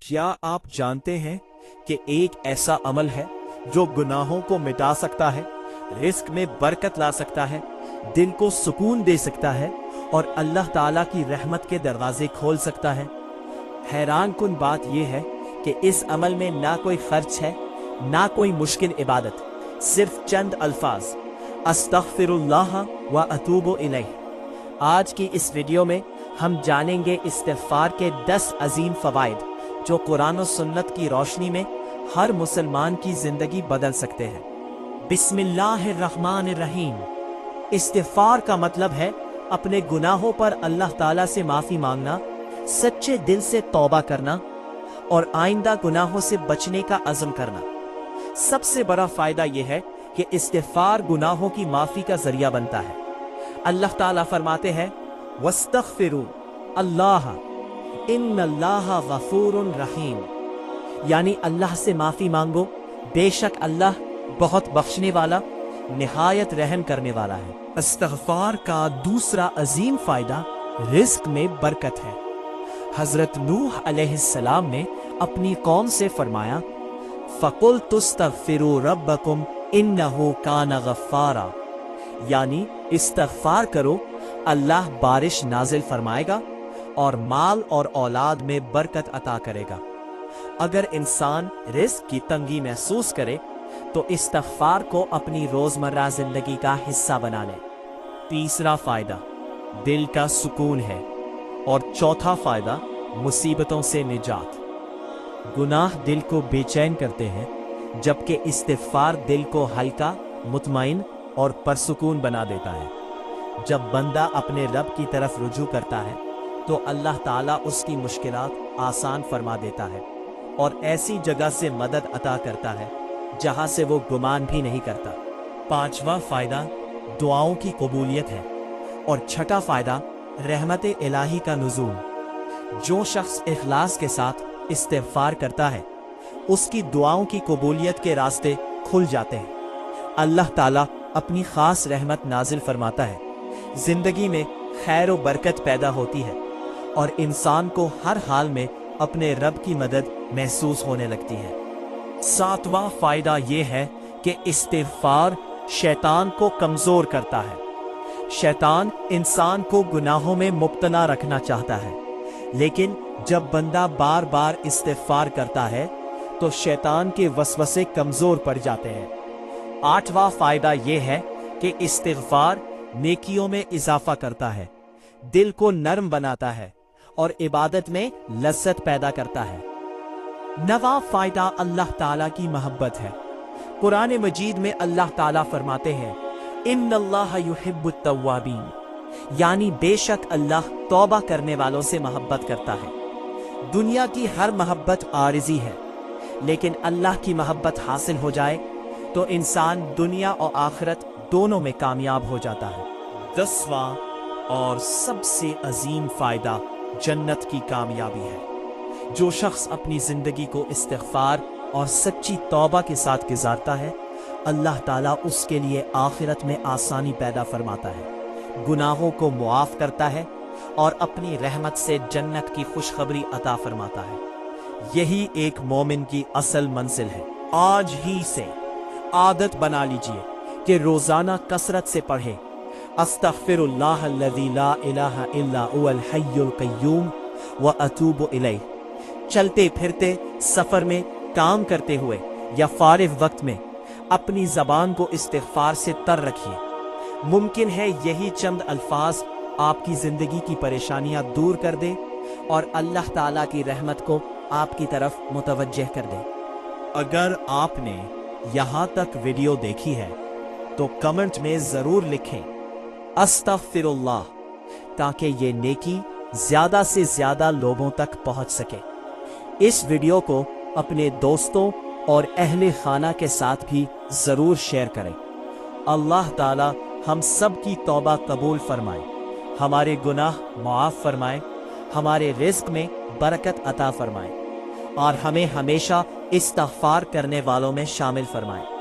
क्या आप जानते हैं कि एक ऐसा अमल है जो गुनाहों को मिटा सकता है, रिस्क में बरकत ला सकता है, दिल को सुकून दे सकता है और अल्लाह ताला की रहमत के दरवाजे खोल सकता है। हैरान कुन बात यह है कि इस अमल में ना कोई खर्च है, ना कोई मुश्किल इबादत, सिर्फ चंद अल्फाज अस्तगफिरुल्लाह व अतूबु इलैह। आज की इस वीडियो में हम जानेंगे इस्तिग़फ़ार के 10 अजीम फ़वाइद जो कुरान और सुन्नत की रोशनी में हर मुसलमान की जिंदगी बदल सकते हैं। बिस्मिल्लाहिर्रहमानिर्रहीम। इस्तिग़फ़ार का मतलब है अपने गुनाहों पर अल्लाह ताला से माफ़ी मांगना, सच्चे दिल से तौबा करना और आइंदा गुनाहों से बचने का अज़्म करना। सबसे बड़ा फ़ायदा यह है कि इस्तिग़फ़ार गुनाहों की माफ़ी का ज़रिया बनता है। अल्लाह ताला फरमाते हैं, वस्तग़फ़िरू अल्लाह इन्नल्लाह गफ़ूरुन रहीम, यानी अल्लाह से माफ़ी मांगो, बेशक अल्लाह बहुत बख्शने वाला, निहायत रहम करने वाला है। इस्तिग़फ़ार का दूसरा अजीम फ़ायदा रिज़्क़ में बरकत है। हज़रत नूह अलैहिस्सलाम ने अपनी कौम से फरमाया, फ़क़ुल्तुस्तग़फ़िरू रब्बकुम इन्नहु कान गफ़्फ़ारा, यानी इस्तिग़फ़ार करो, अल्लाह बारिश नाजिल फरमाएगा और माल और औलाद में बरकत अता करेगा। अगर इंसान रिज़्क़ की तंगी महसूस करे तो इस्तिग़फ़ार को अपनी रोज़मर्रा ज़िंदगी का हिस्सा बना ले। तीसरा फ़ायदा दिल का सुकून है और चौथा फ़ायदा मुसीबतों से निजात। गुनाह दिल को बेचैन करते हैं, जबकि इस्तिग़फ़ार दिल को हल्का, मुतमईन और परसुकून बना देता है। जब बंदा अपने रब की तरफ रुजू करता है तो अल्लाह ताला उसकी मुश्किलात आसान फरमा देता है और ऐसी जगह से मदद अता करता है जहां से वो गुमान भी नहीं करता। पांचवा फ़ायदा दुआओं की कबूलियत है और छठा फ़ायदा रहमत इलाही का नुज़ूल। जो शख्स इखलास के साथ इस्तिग़फ़ार करता है उसकी दुआओं की कबूलियत के रास्ते खुल जाते हैं। अल्लाह ताला अपनी ख़ास रहमत नाजिल फरमाता है, जिंदगी में खैर और बरकत पैदा होती है और इंसान को हर हाल में अपने रब की मदद महसूस होने लगती है। सातवां फ़ायदा यह है कि इस्तिग़फ़ार शैतान को कमज़ोर करता है। शैतान इंसान को गुनाहों में मुब्तला रखना चाहता है, लेकिन जब बंदा बार बार इस्तिग़फ़ार करता है तो शैतान के वसवसे कमज़ोर पड़ जाते हैं। आठवां फ़ायदा यह है कि इस्तिग़फ़ार नेकियों में इजाफा करता है, दिल को नरम बनाता है और इबादत में लज्जत पैदा करता है। नवा फ़ायदा अल्लाह ताला की मोहब्बत है। कुरान मजीद में अल्लाह ताला फरमाते हैं, इन्नल्लाह युहिब्बुत तव्वाबीन, यानी बेशक अल्लाह तौबा करने वालों से मोहब्बत करता है। दुनिया की हर मोहब्बत आरिज़ी है, लेकिन अल्लाह की मोहब्बत हासिल हो जाए तो इंसान दुनिया और आखिरत दोनों में कामयाब हो जाता है। 10वां और सबसे अजीम फ़ायदा जन्नत की कामयाबी है। जो शख्स अपनी ज़िंदगी को इस्तिग़फ़ार और सच्ची तौबा के साथ गुजारता है, अल्लाह ताला उसके लिए आखिरत में आसानी पैदा फरमाता है, गुनाहों को मुआफ़ करता है और अपनी रहमत से जन्नत की खुशखबरी अता फरमाता है। यही एक मोमिन की असल मंजिल है। आज ही से आदत बना लीजिए कि रोज़ाना कसरत से पढ़े अस्तग़फ़िरुल्लाहल्लज़ी ला इलाहा इल्ला हुवल हय्युल क़य्यूम व अतूबु इलैह। चलते फिरते, सफ़र में, काम करते हुए या फारिग वक्त में अपनी ज़बान को इस्तिग़फ़ार से तर रखिए। मुमकिन है यही चंद अल्फाज आपकी ज़िंदगी की परेशानियां दूर कर दे और अल्लाह ताला की रहमत को आपकी तरफ मुतवज्जह कर दे। अगर आपने यहाँ तक वीडियो देखी है तो कमेंट में ज़रूर लिखें अस्तग़फ़िरुल्लाह, ताकि ये नेकी ज़्यादा से ज़्यादा लोगों तक पहुँच सके। इस वीडियो को अपने दोस्तों और अहले खाना के साथ भी ज़रूर शेयर करें। अल्लाह ताला हम सब की तौबा कबूल फरमाए, हमारे गुनाह मुआफ़ फरमाए, हमारे रिज़्क़ में बरकत अता फरमाए और हमें हमेशा इस्तिग़फ़ार करने वालों में शामिल फरमाए।